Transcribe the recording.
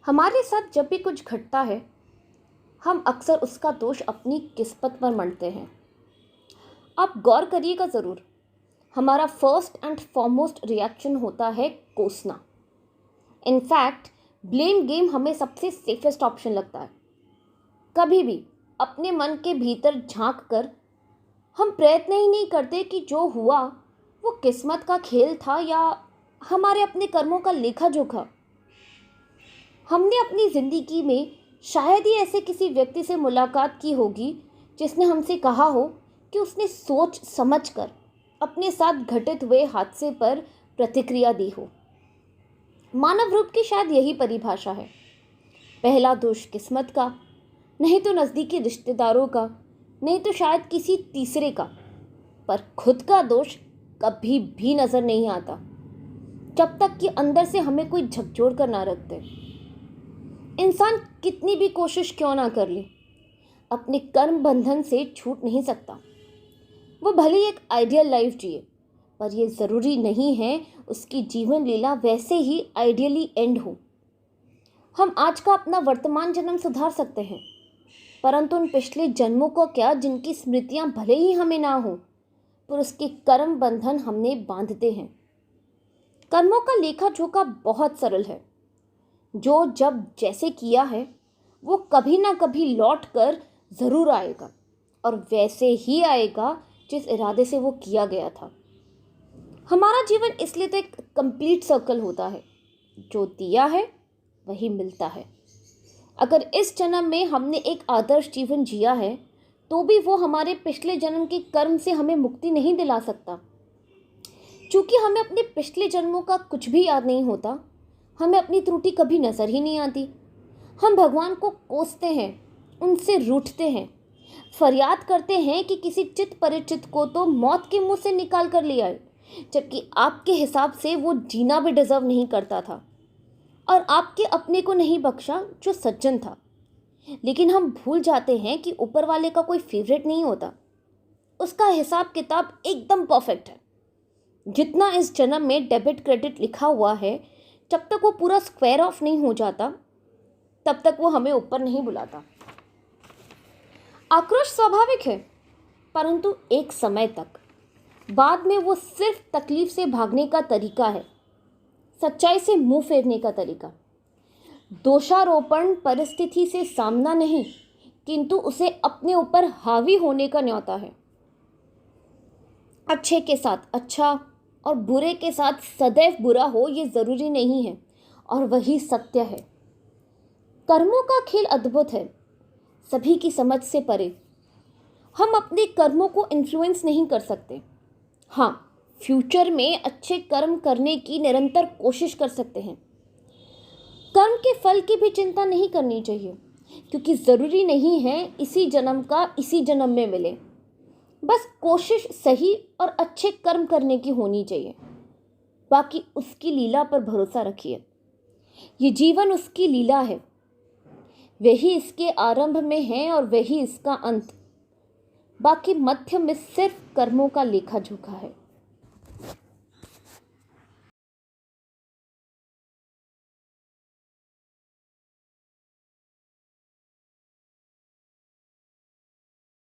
हमारे साथ जब भी कुछ घटता है, हम अक्सर उसका दोष अपनी किस्मत पर मढ़ते हैं। आप गौर करिएगा ज़रूर, हमारा फर्स्ट एंड फॉरमोस्ट रिएक्शन होता है कोसना। इनफैक्ट ब्लेम गेम हमें सबसे सेफेस्ट ऑप्शन लगता है। कभी भी अपने मन के भीतर झांक कर हम प्रयत्न ही नहीं करते कि जो हुआ वो किस्मत का खेल था या हमारे अपने कर्मों का लेखा जोखा। हमने अपनी ज़िंदगी में शायद ही ऐसे किसी व्यक्ति से मुलाकात की होगी जिसने हमसे कहा हो कि उसने सोच समझकर अपने साथ घटित हुए हादसे पर प्रतिक्रिया दी हो। मानव रूप की शायद यही परिभाषा है। पहला दोष किस्मत का, नहीं तो नज़दीकी रिश्तेदारों का, नहीं तो शायद किसी तीसरे का, पर खुद का दोष कभी भी नज़र नहीं आता जब तक कि अंदर से हमें कोई झकझोर कर ना रख दे। इंसान कितनी भी कोशिश क्यों ना कर ले, अपने कर्म बंधन से छूट नहीं सकता। वो भले ही एक आइडियल लाइफ जिए, पर यह ज़रूरी नहीं है उसकी जीवन लीला वैसे ही आइडियली एंड हो। हम आज का अपना वर्तमान जन्म सुधार सकते हैं, परंतु उन पिछले जन्मों को क्या जिनकी स्मृतियां भले ही हमें ना हो, पर उसके कर्म बंधन हमने बांधते हैं। कर्मों का लेखा जोखा बहुत सरल है। जो जब जैसे किया है वो कभी ना कभी लौट कर ज़रूर आएगा, और वैसे ही आएगा जिस इरादे से वो किया गया था। हमारा जीवन इसलिए तो एक कंप्लीट सर्कल होता है। जो दिया है वही मिलता है। अगर इस जन्म में हमने एक आदर्श जीवन जिया है तो भी वो हमारे पिछले जन्म के कर्म से हमें मुक्ति नहीं दिला सकता। चूँकि हमें अपने पिछले जन्मों का कुछ भी याद नहीं होता, हमें अपनी त्रुटि कभी नज़र ही नहीं आती। हम भगवान को कोसते हैं, उनसे रूठते हैं, फरियाद करते हैं कि किसी चित परिचित को तो मौत के मुंह से निकाल कर ले आए, जबकि आपके हिसाब से वो जीना भी डिजर्व नहीं करता था, और आपके अपने को नहीं बख्शा जो सज्जन था। लेकिन हम भूल जाते हैं कि ऊपर वाले का कोई फेवरेट नहीं होता। उसका हिसाब किताब एकदम परफेक्ट है। जितना इस जन्म में डेबिट क्रेडिट लिखा हुआ है, जब तक वो पूरा स्क्वायर ऑफ नहीं हो जाता तब तक वो हमें ऊपर नहीं बुलाता। आक्रोश स्वाभाविक है, परंतु एक समय तक। बाद में वो सिर्फ तकलीफ से भागने का तरीका है, सच्चाई से मुंह फेरने का तरीका। दोषारोपण परिस्थिति से सामना नहीं, किंतु उसे अपने ऊपर हावी होने का न्योता है। अच्छे के साथ अच्छा और बुरे के साथ सदैव बुरा हो ये ज़रूरी नहीं है, और वही सत्य है। कर्मों का खेल अद्भुत है, सभी की समझ से परे। हम अपने कर्मों को इन्फ्लुएंस नहीं कर सकते। हाँ, फ्यूचर में अच्छे कर्म करने की निरंतर कोशिश कर सकते हैं। कर्म के फल की भी चिंता नहीं करनी चाहिए, क्योंकि ज़रूरी नहीं है इसी जन्म का इसी जन्म में मिले। बस कोशिश सही और अच्छे कर्म करने की होनी चाहिए। बाकी उसकी लीला पर भरोसा रखिए। ये जीवन उसकी लीला है। वही इसके आरंभ में है और वही इसका अंत। बाकी मध्य में सिर्फ कर्मों का लेखा जोखा है।